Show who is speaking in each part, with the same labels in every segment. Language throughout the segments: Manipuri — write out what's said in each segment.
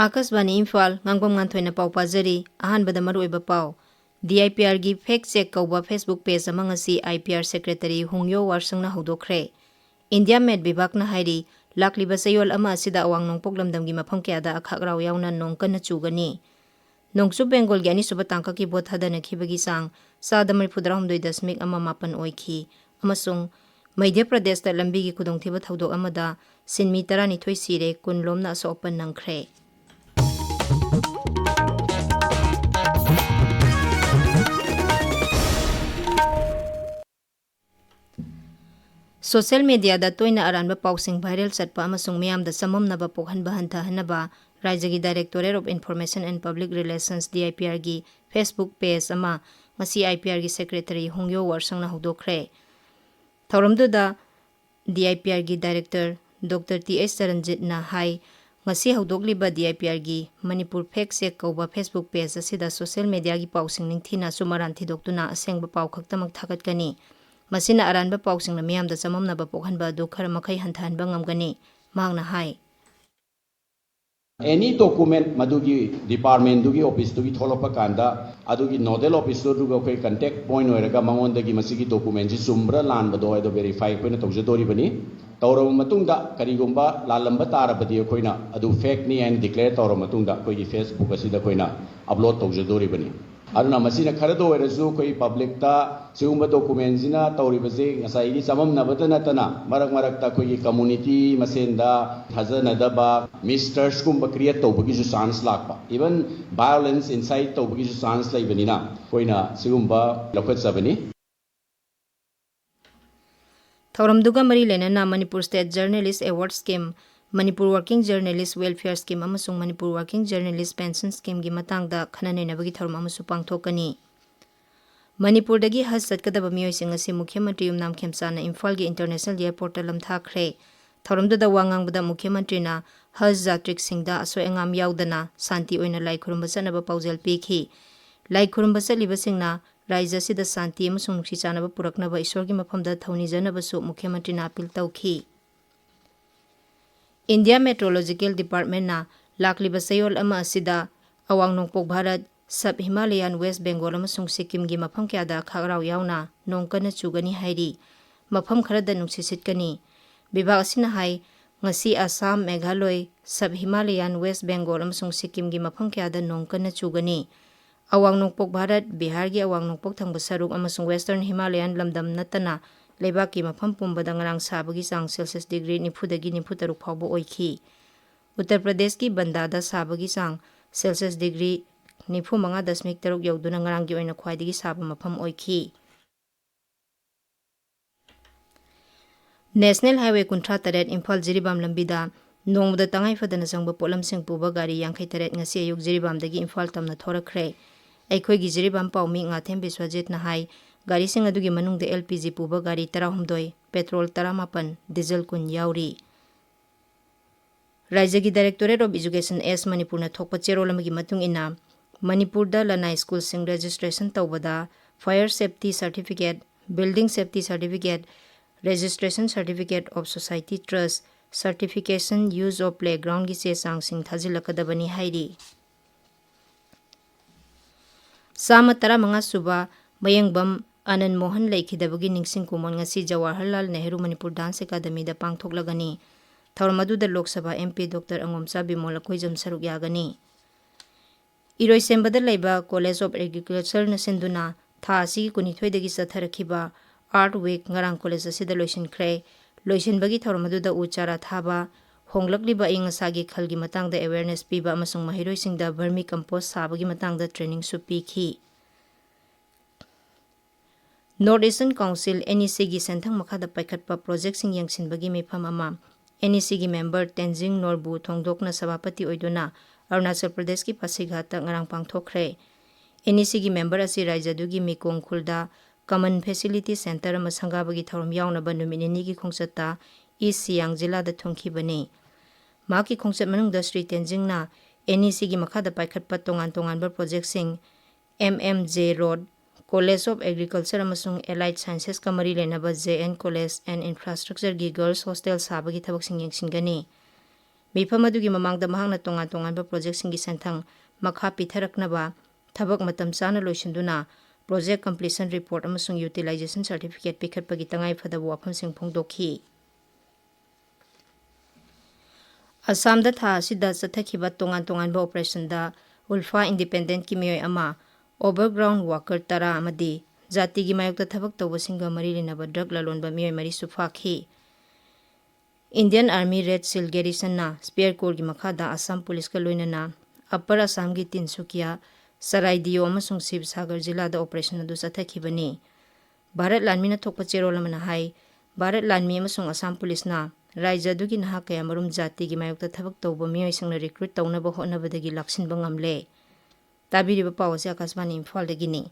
Speaker 1: Akasbani Imphal Ngangbam Nganthoi na pau pajari ahanbada maruiba pau DIPR gi fact check kauba Facebook page among asi IPR secretary Hungyo Warsang na hodokre India Med Bibak na hairi lakliba sayol ama asida awang nong poglamdam gi mafam kyada akhagraw yauna nong kana chugani Nongsu Bengal gi ani suba tangka ki bot hadana khibagi sang sadamari pudram 2.8 ama mapan oikhi amasung Madhya Pradesh ta lambi gi kudong thiba thodok amada sinmi 12 sire kunlomna so open nangkhre Social media da toina aranba pausing viral chatpa amasung miyam da samamnaba pokhanba hantahanaba Rajagi Directorate of Information and Public Relations DIPR gi Facebook page ama ngasi IPR gi Secretary Hungyo Warsang na hodokre Thoramdu da DIPR gi Director Dr. T.S. Saranjit na hai ngasi hodokliba DIPR gi Manipur Fact Check kauba Facebook page asida social media gi pausing ningthina sumaran thidoktuna asengba pau khaktamak thagat kani Masina aranba pausing na miyam da samamna ba pokhanba du khar makai hantan ba ngamgani magna hai
Speaker 2: Any document madugi department dugi office dugi tholopa kanda adugi nodal officer duga koi contact point oiraga mangon dagi masigi document ji sumbra lan bado aido verify koina tawjadori bani tawraba matungda karigumba lalamba tarabadi koina adu fake ni and declare tawraba matungda koi Facebook asida koina upload tawjadori bani aduna masina kharado oirasu koi public ta sigumba document jina tawribase ngasai gi samam nabata natana marak marakta koi community masenda hazana daba misters kumba create tawbagi ju chance lakpa even violence inside tawbagi ju chance laibanina koina sigumba lokhatsabani
Speaker 1: Thoramduga mari lenana Manipur State Journalist Award Scheme Manipur Working Journalist Welfare Scheme amasung Manipur Working Journalist Pension Scheme gi matangda khananenabagi thorum amasu pangthokani Manipur dagi haj satkadaba miyoising asi Mukhyamantri Yumnam Khemsana Imphal gi International Airport talam thakre thoramduda wangangbada Mukhyamantri na haj jatrik singda asoi angam yaudana santi oina lai khurumba chanaba paujal pikhi lai khurumba chaliba singna Raija sida santi amasung nuksi chanaba puraknaba isor gi mafamda thauni janaba su Mukhyamantri na appeal tawkhi India Meteorological Department na lakliba sayol ama asida awang nongpok Bharat Sub Himalayan West Bengal amasung Sikkim gi mafam kyada khagraw yauna nongkana chugani hairi mafam kharada nungsi sitkani bibag asina hai ngasi Assam Meghalaya Sub Himalayan West Bengal amasung Sikkim gi mafam kyada nongkana chugani awang nongpok Bharat Bihar gi awang nongpok thangba saruk amasung Western Himalayan lamdam natana Lebaki mafam pumbada ngarang sabagi sang Celsius degree nifudagi nifutaruk phawbo oikhi Uttar Pradesh ki Bandada sabagi sang Celsius degree nifu 5.3 yauduna ngarang gi oina khwaidagi saba mafam oikhi National Highway 38 Imphal Jiribam lambida nongda tangai fadana sangba polam sing puba gari 53 ngasi ayuk Jiribam dagi Imphal tamna thorakre aikhoi gi Jiribam paumi ngathem Biswajit na hai gari sing adugi manungda LPG puba gari 12 petrol 18 diesel kun yauri Rajagi Directorate of Education S Manipur na thokpa cherolamagi matung ina Manipur da Lanai School sing registration tawbada fire safety certificate building safety certificate registration certificate of society trust certification use of playground gi che sang sing thajilakadabani hairi Sama 15 suba Mayangbam Anand Mohan laikhidabagi ningsing kumon ngasi Jawaharlal Nehru Manipur Dance Academy da pangthoklagani Thaurmaduda Lok Sabha MP Dr. Angomcha Bimola Khoijam saruk yagani Iroi sembada laiba College of Agriculture na senduna tha asi kunithoi dagi satharakhiba Art Week ngarang college asida loisinkhre loisinbagi thaurmaduda uchara thaba honglakliba ingasagi khalgi matangda awareness piba amasung mahiroi singda vermi compost sabagi matangda training su pikhi North Eastern Council NEC gi senthang makhada paikhatpa project sing yangsinbagi mifam ama NEC gi member Tenzing Norbu thongdokna sabapati oiduna Arunachal Pradesh ki Pasighat ngarang pangthokre NEC gi member asi Raijadu gi Mikong Khulda Common Facility Center ama sanggabagi thorum yaunaba numinini gi khongchata East Siang Jilla da thongkhibani maki khongchat manungda Sri Tenzing na NEC gi makhada paikhatpa tongan tongan ba project sing MMJ Road College of Agriculture amasung Allied Sciences kamari lenaba JN College and Infrastructure gi Girls Hostel sabagi thabak sing yengsingani ꯃꯤꯐꯝ ꯑꯗꯨꯒꯤ ꯃꯃꯥꯡꯗ ꯃꯍꯥꯛꯅ ꯇꯣꯉꯥꯟ-ꯇꯣꯉꯥꯟꯕ ꯄ꯭ꯔꯣꯖꯦꯛꯁꯤꯡꯒꯤ ꯁꯦꯟꯊꯪ ꯃꯈꯥ ꯄꯤꯊꯔꯛꯅꯕ ꯊꯕꯛ ꯃꯇꯝ ꯆꯥꯅ ꯂꯣꯏꯁꯤꯟꯗꯨꯅ ꯄ꯭ꯔꯣꯖꯦꯛ ꯀꯝꯄ꯭ꯂꯤꯁꯟ ꯔꯤꯄꯣꯔꯠ ꯑꯃꯁꯨꯡ ꯌꯨꯇꯤꯂꯥꯏꯖꯦꯁꯟ ꯁꯔꯇꯤꯐꯤꯀꯦꯠ ꯄꯤꯈꯠꯄꯒꯤ ꯇꯉꯥꯏꯐꯗꯕ ꯋꯥꯐꯝꯁꯤꯡ ꯐꯣꯡꯗꯣꯛꯈꯤ꯫ ꯑꯁꯥꯝꯗ ꯊꯥ ꯑꯁꯤꯗ ꯆꯠꯊꯈꯤꯕ ꯇꯣꯉꯥꯟ-ꯇꯣꯉꯥꯟꯕ ꯑꯣꯄꯔꯦꯁꯟꯗ ꯎꯜꯐꯥ ꯏꯟꯗꯤꯄꯦꯟꯗꯦꯟꯠꯀꯤ ꯃꯤꯑꯣꯏ ꯑꯃ, ꯑꯣꯚꯔꯒ꯭ꯔꯥꯎꯟꯗ ꯋꯥꯀꯔ 10 ꯑꯃꯗꯤ ꯖꯥꯇꯤꯒꯤ ꯃꯥꯌꯣꯛꯇ ꯊꯕꯛ ꯇꯧꯕꯁꯤꯡꯒ ꯃꯔꯤ ꯂꯩꯅꯕ ꯗ꯭ꯔꯒ ꯂꯂꯣꯟꯕ ꯃꯤꯑꯣꯏ 4ꯁꯨ ꯐꯥꯈꯤ꯫ ꯏꯟꯗꯤꯌꯟ ꯑꯥꯔꯃꯤ ꯔꯦꯗ ꯁꯤꯜ ꯒꯦꯔꯤꯁꯟꯅ ꯁ꯭ꯄꯦꯌꯔ ꯀꯣꯔꯒꯤ ꯃꯈꯥꯗ ꯑꯁꯥꯝ ꯄꯨꯂꯤꯁꯀ ꯂꯣꯏꯅꯅ ꯑꯞꯄꯔ ꯑꯁꯥꯝꯒꯤ ꯇꯤꯟꯁꯨꯀꯤꯌꯥ, ꯁꯔꯥꯏꯗꯤꯌꯣ ꯑꯃꯁꯨꯡ ꯁꯤꯕꯁꯥꯒꯔ ꯖꯤꯂꯥꯗ ꯑꯣꯄꯔꯦꯁꯟ ꯑꯗꯨ ꯆꯠꯊꯈꯤꯕꯅꯤ꯫ ꯚꯥꯔꯠ ꯂꯥꯟꯃꯤꯅ ꯊꯣꯛꯄ ꯆꯦꯔꯣꯜ ꯑꯃꯅ ꯍꯥꯏ ꯚꯥꯔꯠ ꯂꯥꯟꯃꯤ ꯑꯃꯁꯨꯡ ꯑꯁꯥꯝ ꯄꯨꯂꯤꯁꯅ ꯔꯥꯖ꯭ꯌ ꯑꯗꯨꯒꯤ ꯅꯍꯥ ꯀꯌꯥꯃꯔꯨꯝ ꯖꯥꯇꯤꯒꯤ ꯃꯥꯌꯣꯛꯇ ꯊꯕꯛ ꯇꯧꯕ ꯃꯤꯑꯣꯏꯁꯤꯡꯅ ꯔꯤꯀ꯭ꯔꯨꯠ ꯇꯧꯅꯕ ꯍꯣꯠꯅꯕꯗꯒꯤ ꯂꯥꯛꯁꯤꯟꯕ ꯉꯝꯂꯦ꯫ ꯇꯥꯕꯤꯔꯤꯕ ꯄꯥꯎ ꯑꯁꯤ ꯑꯀꯥꯁꯕꯥꯅꯤ ꯏꯝꯐꯥꯜꯗꯒꯤꯅꯤ꯫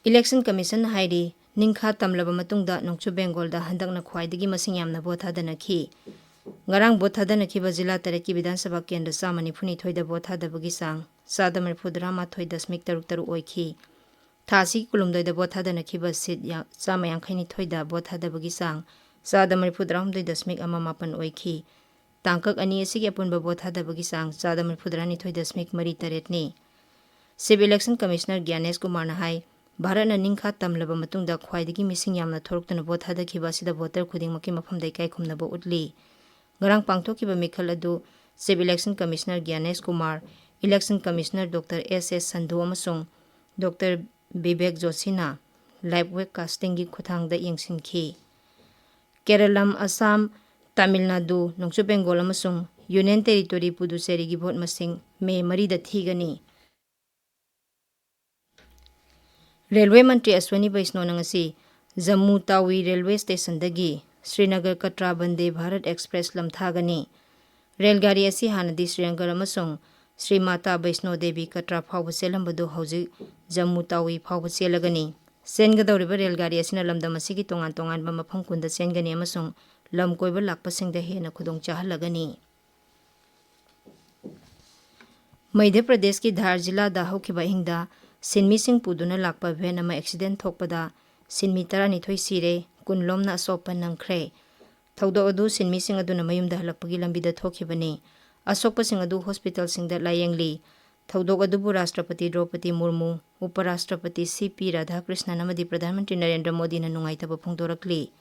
Speaker 1: ꯏꯂꯦꯛꯁꯟ ꯀꯃꯤꯁꯟꯅ ꯍꯥꯏꯔꯤ ꯅꯤꯡꯈꯥ ꯇꯝꯂꯕ ꯃꯇꯨꯡꯗ ꯅꯣꯡꯆꯨꯞ ꯕꯦꯡꯒꯣꯜꯗ ꯍꯟꯗꯛꯅ ꯈ꯭ꯋꯥꯏꯗꯒꯤ ꯃꯁꯤꯡ ꯌꯥꯝꯅ ꯚꯣꯠ ꯊꯥꯗꯅꯈꯤ꯫ ꯉꯔꯥꯡ ꯚꯣꯠ ꯊꯥꯗꯅꯈꯤꯕ ꯖꯤꯂꯥ 3ꯀꯤ ꯕꯤꯙꯥꯟ ꯁꯚꯥ ꯀꯦꯟꯗ꯭ꯔ 192ꯗ ꯚꯣꯠ ꯊꯥꯗꯕꯒꯤ ꯆꯥꯡ 33.33% ꯑꯣꯏꯈꯤ꯫ ꯊꯥ ꯑꯁꯤꯒꯤ ꯀꯨꯟꯍꯨꯝꯗꯣꯏꯗ ꯚꯣꯠ ꯊꯥꯗꯅꯈꯤꯕ ꯁꯤꯠ 152ꯗ ꯚꯣꯠ ꯊꯥꯗꯕꯒꯤ ꯆꯥꯡ 33.18% ꯑꯣꯏꯈꯤ꯫ ꯇꯥꯡꯀꯛ ꯑꯅꯤ ꯑꯁꯤꯒꯤ ꯑꯄꯨꯟꯕ ꯚꯣꯠ ꯊꯥꯗꯕꯒꯤ ꯆꯥꯡ 32.48%ꯅꯤ꯫ ꯆꯤꯞ ꯏꯂꯦꯛꯁꯟ ꯀꯃꯤꯁꯅꯔ ꯒ꯭ꯌꯥꯅꯦꯁ ꯀꯨꯃꯥꯔꯅ ꯍꯥꯏ ꯚꯥꯔꯠꯅ ꯅꯤꯡꯈꯥ ꯇꯝꯂꯕ ꯃꯇꯨꯡꯗ ꯈ꯭ꯋꯥꯏꯗꯒꯤ ꯃꯤꯁꯤꯡ ꯌꯥꯝꯅ ꯊꯣꯔꯛꯇꯨꯅ ꯚꯣꯠ ꯊꯥꯗꯈꯤꯕ ꯑꯁꯤꯗ ꯚꯣꯇꯔ ꯈꯨꯗꯤꯡꯃꯛꯀꯤ ꯃꯐꯝꯗ ꯏꯀꯥꯏꯈꯨꯝꯅꯕ ꯎꯠꯂꯤ꯫ ꯉꯔꯥꯡ ꯄꯥꯡꯊꯣꯛꯈꯤꯕ ꯃꯤꯈꯜ ꯑꯗꯨ chief election commissioner Gyanesh Kumar, election commissioner doctor S.S. Sandhu ꯑꯃꯁꯨꯡ ꯗꯣꯛꯇꯔ ꯕꯤꯕꯦꯛ ꯖꯣꯁꯤꯅ ꯂꯥꯏꯚ ꯋꯦꯕꯀꯥꯁꯇꯤꯡꯒꯤ ꯈꯨꯠꯊꯥꯡꯗ ꯌꯦꯡꯁꯤꯟꯈꯤ꯫ ꯀꯦꯔꯂꯝ, ꯑꯁꯥꯝ, ꯇꯥꯃꯤꯜ ꯅꯥꯗꯨ, ꯅꯣꯡꯆꯨꯞ ꯕꯦꯡꯒꯣꯜ ꯑꯃꯁꯨꯡ ꯌꯨꯅꯤꯌꯟ ꯇꯦꯔꯤꯇꯣꯔꯤ ꯄꯨꯗꯨꯆꯦꯔꯤꯒꯤ ꯚꯣꯠ ꯃꯁꯤꯡ ꯃꯦ 4ꯗ ꯊꯤꯒꯅꯤ꯫ ꯔꯦꯜꯋꯦ ꯃꯟꯇ꯭ꯔꯤ ꯑꯁ꯭ꯋꯅꯤ ꯕꯩꯁꯅꯣꯅ ꯉꯁꯤ ꯖꯝꯃꯨ ꯇꯥꯋꯤ ꯔꯦꯜꯋꯦ ꯁ꯭ꯇꯦꯁꯟꯗꯒꯤ ꯁ꯭ꯔꯤꯅꯒꯔ ꯀꯇ꯭ꯔꯥ ꯕꯟꯗꯦ ꯚꯥꯔꯠ ꯑꯦꯛꯁꯄ꯭ꯔꯦꯁ ꯂꯝꯊꯥꯒꯅꯤ꯫ ꯔꯦꯜꯒꯥꯔꯤ ꯑꯁꯤ ꯍꯥꯟꯅꯗꯤ ꯁ꯭ꯔꯤꯅꯒꯔ ꯑꯃꯁꯨꯡ ꯁ꯭ꯔꯤ ꯃꯥꯇꯥ ꯕꯩꯁꯅꯣ ꯗꯦꯕꯤ ꯀꯇ꯭ꯔꯥ ꯐꯥꯎꯕ ꯆꯦꯜꯂꯝꯕꯗꯨ ꯍꯧꯖꯤꯛ ꯖꯝꯃꯨ ꯇꯥꯋꯤ ꯐꯥꯎꯕ ꯆꯦꯜꯂꯒꯅꯤ꯫ ꯆꯦꯟꯒꯗꯧꯔꯤꯕ ꯔꯦꯜꯒꯥꯔꯤ ꯑꯁꯤꯅ ꯂꯝꯗꯝ ꯑꯁꯤꯒꯤ ꯇꯣꯉꯥꯟ-ꯇꯣꯉꯥꯟꯕ ꯃꯐꯝ ꯀꯨꯟꯗ ꯆꯦꯟꯒꯅꯤ ꯑꯃꯁꯨꯡ ꯂꯝ ꯀꯣꯏꯕ ꯂꯥꯛꯄꯁꯤꯡꯗ ꯍꯦꯟꯅ ꯈꯨꯗꯣꯡꯆꯥꯍꯜꯂꯒꯅꯤ꯫ ꯃꯙ꯭ꯌ ꯄ꯭ꯔꯗꯦꯁꯀꯤ ꯙꯥꯔ ꯖꯤꯂꯥꯗ ꯍꯧꯈꯤꯕ ꯑꯍꯤꯡꯗ ꯁꯤꯟꯃꯤꯁꯤꯡ ꯄꯨꯗꯨꯅ ꯂꯥꯛꯄ ꯚꯦꯟ ꯑꯃ ꯑꯦꯛꯁꯤꯗꯦꯟꯠ ꯊꯣꯛꯄꯗ ꯁꯤꯟꯃꯤ 12 ꯁꯤꯔꯦ, 10 ꯂꯣꯝꯅ ꯑꯁꯣꯛꯄ ꯅꯪꯈ꯭ꯔꯦ꯫ ꯊꯧꯗꯣꯛ ꯑꯗꯨ ꯁꯤꯟꯃꯤꯁꯤꯡ ꯑꯗꯨꯅ ꯃꯌꯨꯝꯗ ꯍꯜꯂꯛꯄꯒꯤ ꯂꯝꯕꯤꯗ ꯊꯣꯛꯈꯤꯕꯅꯤ꯫ ꯑꯁꯣꯛꯄꯁꯤꯡ ꯑꯗꯨ ꯍꯣꯁꯄꯤꯇꯥꯜꯁꯤꯡꯗ ꯂꯥꯌꯦꯡꯂꯤ꯫ ꯊꯧꯗꯣꯛ ꯑꯗꯨꯕꯨ ꯔꯥꯁꯇ꯭ꯔꯄꯇꯤ ꯗ꯭ꯔꯧꯄꯗꯤ ꯃꯨꯔꯃꯨ, ꯎꯄ-ꯔꯥꯁꯇ꯭ꯔꯄꯇꯤ ꯁꯤ.ꯄꯤ. ꯔꯥꯙꯥꯀ꯭ꯔꯤꯁꯅꯟ ꯑꯃꯗꯤ ꯄ꯭ꯔꯙꯥꯟ ꯃꯟꯇ꯭ꯔꯤ ꯅꯔꯦꯟꯗ꯭ꯔ ꯃꯣꯗꯤꯅ ꯅꯨꯡꯉꯥꯏꯇꯕ ꯐꯣꯡꯗꯣꯔꯛꯂꯤ꯫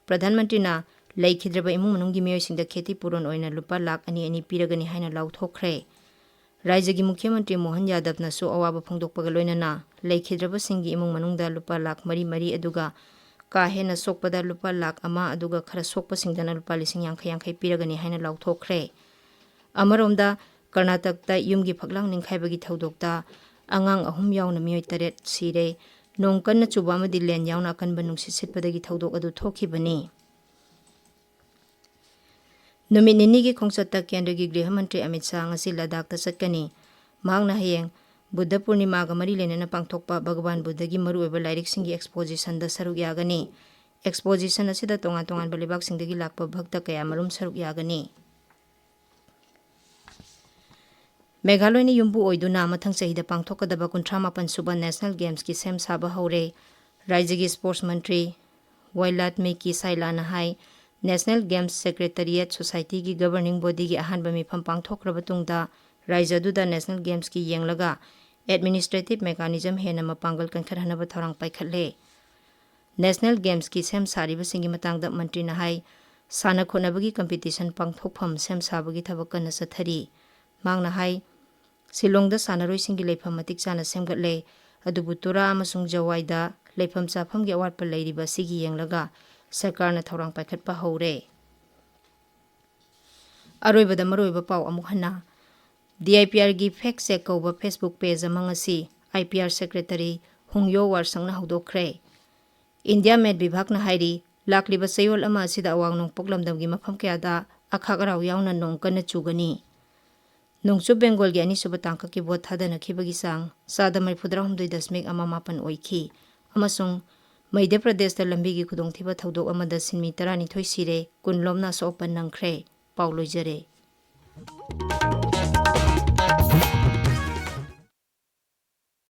Speaker 1: ꯄ꯭ꯔꯙꯥꯟ ꯃꯟꯇ꯭ꯔꯤꯅ ꯂꯩꯈꯤꯗ꯭ꯔꯕ ꯏꯃꯨꯡ ꯃꯅꯨꯡꯒꯤ ꯃꯤꯑꯣꯏꯁꯤꯡꯗ ꯈꯦꯇꯤꯄꯨꯔꯣꯟ ꯑꯣꯏꯅ ꯂꯨꯄꯥ ꯂꯥꯈ 2,200 ꯄꯤꯔꯒꯅꯤ ꯍꯥꯏꯅ ꯂꯥꯎꯊꯣꯛꯈ꯭ꯔꯦ꯫ ꯔꯥꯖ꯭ꯌꯒꯤ ꯃꯨꯈ꯭ꯌ ꯃꯟꯇ꯭ꯔꯤ ꯃꯣꯍꯟ ꯌꯥꯗꯕꯅꯁꯨ ꯑꯋꯥꯕ ꯐꯣꯡꯗꯣꯛꯄꯒ ꯂꯣꯏꯅꯅ ꯂꯩꯈꯤꯗ꯭ꯔꯕꯁꯤꯡꯒꯤ ꯏꯃꯨꯡ ꯃꯅꯨꯡꯗ ꯂꯨꯄꯥ ꯂꯥꯈ 3,300 ꯑꯗꯨꯒ ꯀꯥ ꯍꯦꯟꯅ ꯁꯣꯛꯄꯗ ꯂꯨꯄꯥ ꯂꯥꯈ 1 ꯑꯗꯨꯒ ꯈꯔ ꯁꯣꯛꯄꯁꯤꯡꯗꯅ ꯂꯨꯄꯥ 50,000 ꯄꯤꯔꯒꯅꯤ ꯍꯥꯏꯅ ꯂꯥꯎꯊꯣꯛꯈ꯭ꯔꯦ꯫ ꯑꯃꯔꯣꯝꯗ ꯀꯔꯅꯥꯇꯀꯇ ꯌꯨꯝꯒꯤ ꯐꯛꯂꯥꯡ ꯅꯤꯡꯈꯥꯏꯕꯒꯤ ꯊꯧꯗꯣꯛꯇ ꯑꯉꯥꯡ 3 ꯌꯥꯎꯅ ꯃꯤꯑꯣꯏ 8 ꯁꯤꯔꯦ꯫ ꯅꯣꯡ ꯀꯟꯅ ꯆꯨꯕ ꯑꯃꯗꯤ ꯂꯦꯟ ꯌꯥꯎꯅ ꯑꯀꯟꯕ ꯅꯨꯡꯁꯤꯠ ꯁꯤꯠꯄꯗꯒꯤ ꯊꯧꯗꯣꯛ ꯑꯗꯨ ꯊꯣꯛꯈꯤꯕꯅꯤ꯫ ꯅꯨꯃꯤꯠ ꯅꯤꯅꯤꯒꯤ ꯈꯣꯡꯆꯠꯇ ꯀꯦꯟꯗ꯭ꯔꯒꯤ ꯒ꯭ꯔꯤꯍ ꯃꯟꯇ꯭ꯔꯤ ꯑꯃꯤꯠ ꯁꯥꯍ ꯉꯁꯤ ꯂꯗꯥꯈꯇ ꯆꯠꯀꯅꯤ꯫ ꯃꯍꯥꯛꯅ ꯍꯌꯦꯡ ꯕꯨꯗꯙ ꯄꯨꯔꯅꯤꯃꯥꯒ ꯃꯔꯤ ꯂꯩꯅꯅ ꯄꯥꯡꯊꯣꯛꯄ ꯚꯒꯋꯥꯟ ꯕꯨꯗꯙꯒꯤ ꯃꯔꯨꯑꯣꯏꯕ ꯂꯥꯏꯔꯤꯛꯁꯤꯡꯒꯤ ꯑꯦꯛꯁꯄꯣꯖꯤꯁꯟꯗ ꯁꯔꯨꯛ ꯌꯥꯒꯅꯤ꯫ ꯑꯦꯛꯁꯄꯣꯖꯤꯁꯟ ꯑꯁꯤꯗ ꯇꯣꯉꯥꯟ-ꯇꯣꯉꯥꯟꯕ ꯂꯩꯕꯥꯛꯁꯤꯡꯗꯒꯤ ꯂꯥꯛꯄ ꯚꯛꯇ ꯀꯌꯥꯃꯔꯨꯝ ꯁꯔꯨꯛ ꯌꯥꯒꯅꯤ꯫ ꯃꯦꯘꯥꯂꯌꯅ ꯌꯨꯝꯕꯨ ꯑꯣꯏꯗꯨꯅ ꯃꯊꯪ ꯆꯍꯤꯗ ꯄꯥꯡꯊꯣꯛꯀꯗꯕ 38ꯁꯨꯕ ꯅꯦꯁꯅꯦꯜ ꯒꯦꯝꯁꯀꯤ ꯁꯦꯝ ꯁꯥꯕ ꯍꯧꯔꯦ꯫ ꯔꯥꯖ꯭ꯌꯒꯤ ꯁ꯭ꯄꯣꯔꯠꯁ ꯃꯟꯇ꯭ꯔꯤ ꯋꯥꯏꯂꯥꯠ ꯃꯦꯀꯤ ꯁꯥꯏꯂꯥꯅ ꯍꯥꯏ ꯅꯦꯁꯅꯦꯜ ꯒꯦꯝꯁ ꯁꯦꯀ꯭ꯔꯦꯇꯔꯤꯌꯦꯠ ꯁꯣꯁꯥꯏꯇꯤꯒꯤ ꯒꯕꯔꯅꯤꯡ ꯕꯣꯗꯤꯒꯤ ꯑꯍꯥꯟꯕ ꯃꯤꯐꯝ ꯄꯥꯡꯊꯣꯛꯈ꯭ꯔꯕ ꯇꯨꯡꯗ ꯔꯥꯖ꯭ꯌ ꯑꯗꯨꯗ ꯅꯦꯁꯅꯦꯜ ꯒꯦꯝꯁꯀꯤ ꯌꯦꯡꯂꯒ ꯑꯦꯗꯃꯤꯅꯤꯁꯇ꯭ꯔꯦꯇꯤꯕ ꯃꯦꯀꯥꯅꯤꯖꯝ ꯍꯦꯟꯅ ꯃꯄꯥꯡꯒꯜ ꯀꯟꯈꯠꯍꯟꯅꯕ ꯊꯧꯔꯥꯡ ꯄꯥꯏꯈꯠꯂꯦ꯫ ꯅꯦꯁꯅꯦꯜ ꯒꯦꯝꯁꯀꯤ ꯁꯦꯝ ꯁꯥꯔꯤꯕꯁꯤꯡꯒꯤ ꯃꯇꯥꯡꯗ ꯃꯟꯇ꯭ꯔꯤꯅ ꯍꯥꯏ ꯁꯥꯟꯅ ꯈꯣꯠꯅꯕꯒꯤ ꯀꯝꯄꯤꯇꯤꯁꯟ ꯄꯥꯡꯊꯣꯛꯐꯝ ꯁꯦꯝ ꯁꯥꯕꯒꯤ ꯊꯕꯛ ꯀꯟꯅ ꯆꯠꯊꯔꯤ꯫ ꯃꯍꯥꯛꯅ ꯍꯥꯏ ꯁꯤꯂꯣꯡꯗ ꯁꯥꯟꯅꯔꯣꯏꯁꯤꯡꯒꯤ ꯂꯩꯐꯝ ꯃꯇꯤꯛ ꯆꯥꯅ ꯁꯦꯝꯒꯠꯂꯦ, ꯑꯗꯨꯕꯨ ꯇꯨꯔꯥ ꯑꯃꯁꯨꯡ ꯖꯋꯥꯏꯗ ꯂꯩꯐꯝ ꯆꯥꯐꯝꯒꯤ ꯑꯋꯥꯠꯄ ꯂꯩꯔꯤꯕ ꯑꯁꯤꯒꯤ ꯌꯦꯡꯂꯒ ꯁꯔꯀꯥꯔꯅ ꯊꯧꯔꯥꯡ ꯄꯥꯏꯈꯠꯄ ꯍꯧꯔꯦ꯫ ꯑꯔꯣꯏꯕꯗ ꯃꯔꯨꯑꯣꯏꯕ ꯄꯥꯎ ꯑꯃꯨꯛ ꯍꯟꯅ DIPRꯒꯤ ꯐꯦꯛ ꯆꯦꯛ ꯀꯧꯕ ꯐꯦꯁꯕꯨꯛ ꯄꯦꯖ ꯑꯃ ꯉꯁꯤ IPR ꯁꯦꯀ꯭ꯔꯦꯇꯔꯤ ꯍꯨꯡꯌꯣ ꯋꯥꯔꯁꯪꯅ ꯍꯧꯗꯣꯛꯈ꯭ꯔꯦ꯫ ꯏꯟꯗꯤꯌꯥ ꯃꯦꯠ ꯕꯤꯚꯥꯒꯅ ꯍꯥꯏꯔꯤ ꯂꯥꯛꯂꯤꯕ ꯆꯌꯣꯜ ꯑꯃ ꯑꯁꯤꯗ ꯑꯋꯥꯡ ꯅꯣꯡꯄꯣꯛ ꯂꯝꯗꯝꯒꯤ ꯃꯐꯝ ꯀꯌꯥꯗ ꯑꯈꯥꯛ ꯑꯔꯥꯎ ꯌꯥꯎꯅ ꯅꯣꯡ ꯀꯟꯅ ꯆꯨꯒꯅꯤ꯫ ꯅꯣꯡꯆꯨꯞ ꯕꯦꯡꯒꯣꯜꯒꯤ ꯑꯅꯤꯁꯨꯕ ꯇꯥꯡꯀꯛꯀꯤ ꯚꯣꯠ ꯊꯥꯗꯅꯈꯤꯕꯒꯤ ꯆꯥꯡ 38.18% ꯑꯣꯏꯈꯤ ꯑꯃꯁꯨꯡ ꯃꯙ꯭ꯌ ꯄ꯭ꯔꯗꯦꯁꯇ ꯂꯝꯕꯤꯒꯤ ꯈꯨꯗꯣꯡꯊꯤꯕ ꯊꯧꯗꯣꯛ ꯑꯃꯗ ꯁꯤꯟꯃꯤ 12 ꯁꯤꯔꯦ, 10 ꯂꯣꯝꯅ ꯑꯁꯣꯛꯄ ꯅꯪꯈ꯭ꯔꯦ꯫ ꯄꯥꯎ ꯂꯣꯏꯖꯔꯦ꯫